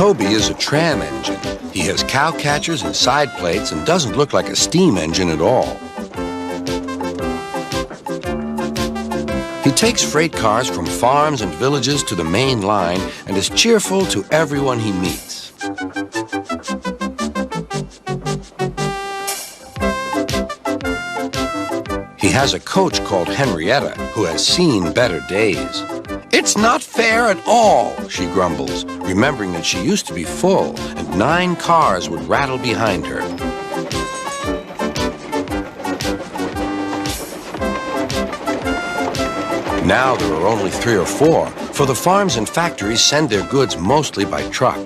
Toby is a tram engine. He has cow catchers and side plates and doesn't look like a steam engine at all. He takes freight cars from farms and villages to the main line and is cheerful to everyone he meets. He has a coach called Henrietta who has seen better days. "It's not fair at all," she grumbles, remembering that she used to be full and 9 cars would rattle behind her. Now there are only 3 or 4, for the farms and factories send their goods mostly by truck.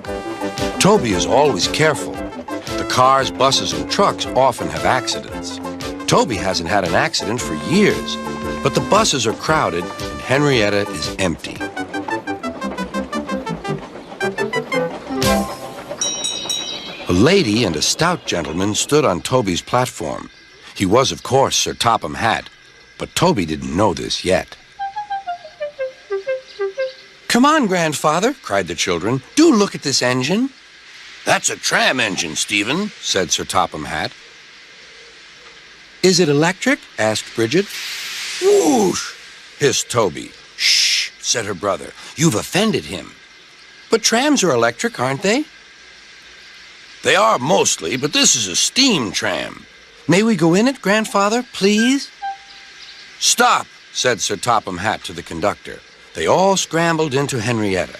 Toby is always careful. The cars, buses, and trucks often have accidents. Toby hasn't had an accident for years, but the buses are crowded and Henrietta is empty. A lady and a stout gentleman stood on Toby's platform. He was, of course, Sir Topham Hatt, but Toby didn't know this yet. "Come on, grandfather," cried the children. "Do look at this engine." "That's a tram engine, Stephen," said Sir Topham Hatt. "Is it electric?" asked Bridget. "Whoosh!" hissed Toby. "Shh," said her brother. "You've offended him." "But trams are electric, aren't they?" "They are mostly, but this is a steam tram." "May we go in it, grandfather, please?" "Stop," said Sir Topham Hatt to the conductor. They all scrambled into Henrietta.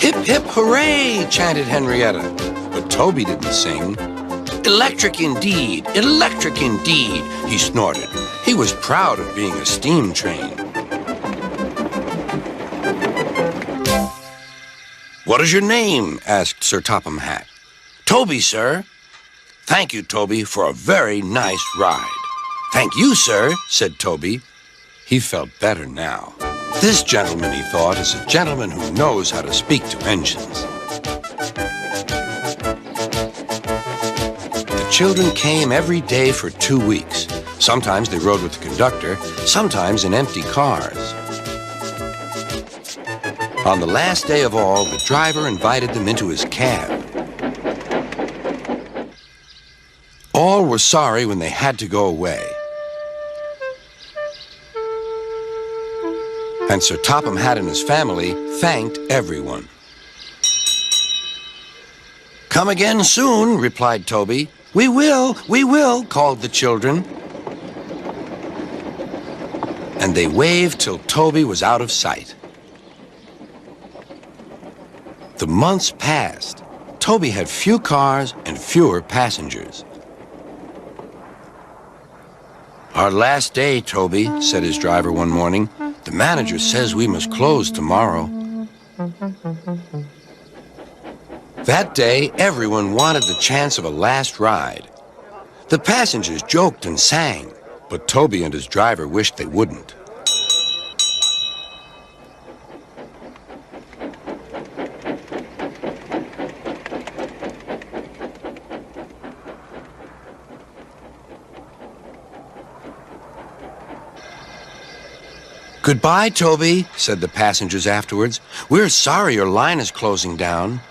"Hip, hip, hooray!" chanted Henrietta. But Toby didn't sing. "Electric indeed, electric indeed," he snorted. He was proud of being a steam train. "What is your name?" asked Sir Topham Hatt. "Toby, sir." "Thank you, Toby, for a very nice ride." "Thank you, sir," said Toby. He felt better now. This gentleman, he thought, is a gentleman who knows how to speak to engines. The children came every day for 2 weeks. Sometimes they rode with the conductor, sometimes in empty cars. On the last day of all, the driver invited them into his cab. All were sorry when they had to go away. And Sir Topham Hatt and his family thanked everyone. "Come again soon," replied Toby. We will," called the children. And they waved till Toby was out of sight. The months passed. Toby had few cars and fewer passengers. "Our last day, Toby," said his driver one morning. "The manager says we must close tomorrow." That day, everyone wanted the chance of a last ride. The passengers joked and sang, but Toby and his driver wished they wouldn't. "Goodbye, Toby," said the passengers afterwards. "We're sorry your line is closing down."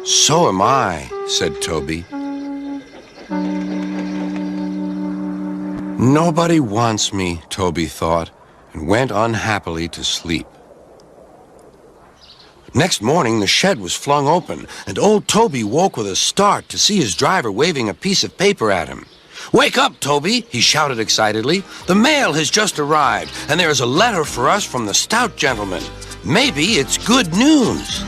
"So am I," said Toby. Nobody wants me, Toby thought, and went unhappily to sleep. Next morning, the shed was flung open, and old Toby woke with a start to see his driver waving a piece of paper at him. "Wake up, Toby," he shouted excitedly. "The mail has just arrived, and there is a letter for us from the Stout Gentleman. Maybe it's good news."